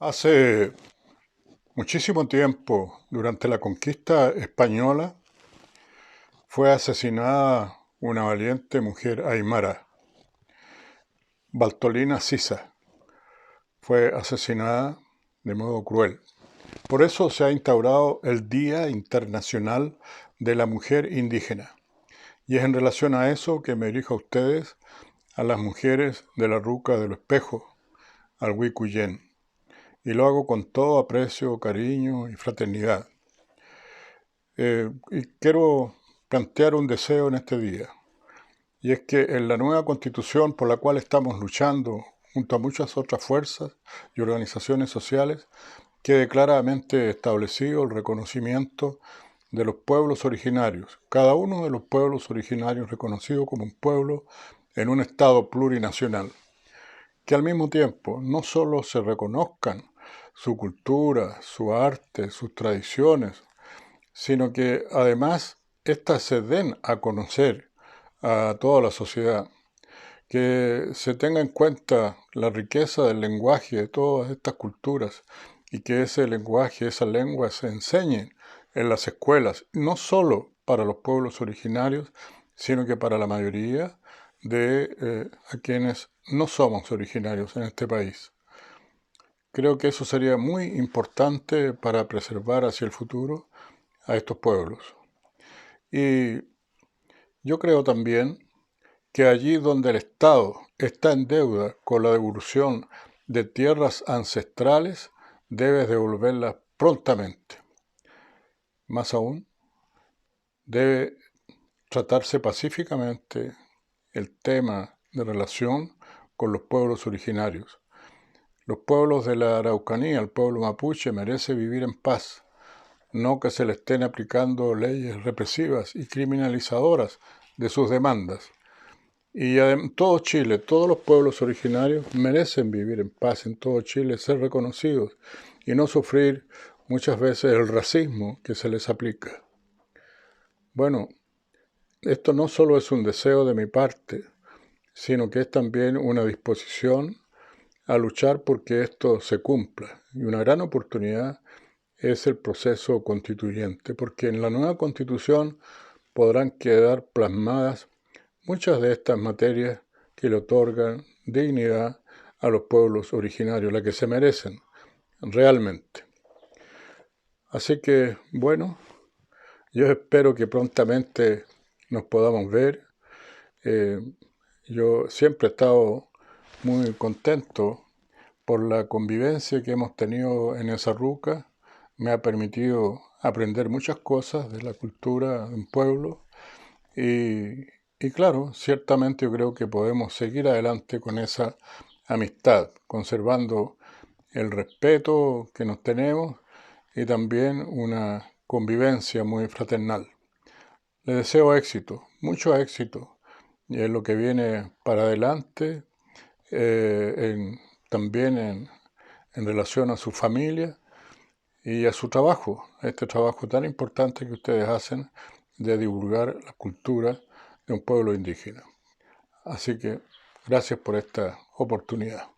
Hace muchísimo tiempo, durante la conquista española, fue asesinada una valiente mujer aymara, Bartolina Sisa. Fue asesinada de modo cruel. Por eso se ha instaurado el Día Internacional de la Mujer Indígena. Y es en relación a eso que me dirijo a ustedes, a las mujeres de la Ruca de los Espejos, al Huicuyén. Y lo hago con todo aprecio, cariño y fraternidad. Y quiero plantear un deseo en este día, y es que en la nueva constitución por la cual estamos luchando, junto a muchas otras fuerzas y organizaciones sociales, quede claramente establecido el reconocimiento de los pueblos originarios, cada uno de los pueblos originarios reconocido como un pueblo en un Estado plurinacional, que al mismo tiempo no solo se reconozcan su cultura, su arte, sus tradiciones, sino que además éstas se den a conocer a toda la sociedad, que se tenga en cuenta la riqueza del lenguaje de todas estas culturas y que ese lenguaje, esa lengua se enseñe en las escuelas, no solo para los pueblos originarios, sino que para la mayoría de a quienes no somos originarios en este país. Creo que eso sería muy importante para preservar hacia el futuro a estos pueblos. Y yo creo también que allí donde el Estado está en deuda con la devolución de tierras ancestrales, debe devolverlas prontamente. Más aún, debe tratarse pacíficamente el tema de relación con los pueblos originarios. Los pueblos de la Araucanía, el pueblo mapuche, merece vivir en paz, no que se le estén aplicando leyes represivas y criminalizadoras de sus demandas. Y en todo Chile, todos los pueblos originarios merecen vivir en paz en todo Chile, ser reconocidos y no sufrir muchas veces el racismo que se les aplica. Bueno, esto no solo es un deseo de mi parte, sino que es también una disposición a luchar porque esto se cumpla. Y una gran oportunidad es el proceso constituyente, porque en la nueva constitución podrán quedar plasmadas muchas de estas materias que le otorgan dignidad a los pueblos originarios, la que se merecen realmente. Así que, bueno, yo espero que prontamente nos podamos ver. Yo siempre he estado muy contento por la convivencia que hemos tenido en esa ruca. Me ha permitido aprender muchas cosas de la cultura de un pueblo y claro, ciertamente yo creo que podemos seguir adelante con esa amistad, conservando el respeto que nos tenemos y también una convivencia muy fraternal. Les deseo éxito, mucho éxito, y en lo que viene para adelante, también en relación a su familia y a su trabajo, a este trabajo tan importante que ustedes hacen de divulgar la cultura de un pueblo indígena. Así que gracias por esta oportunidad.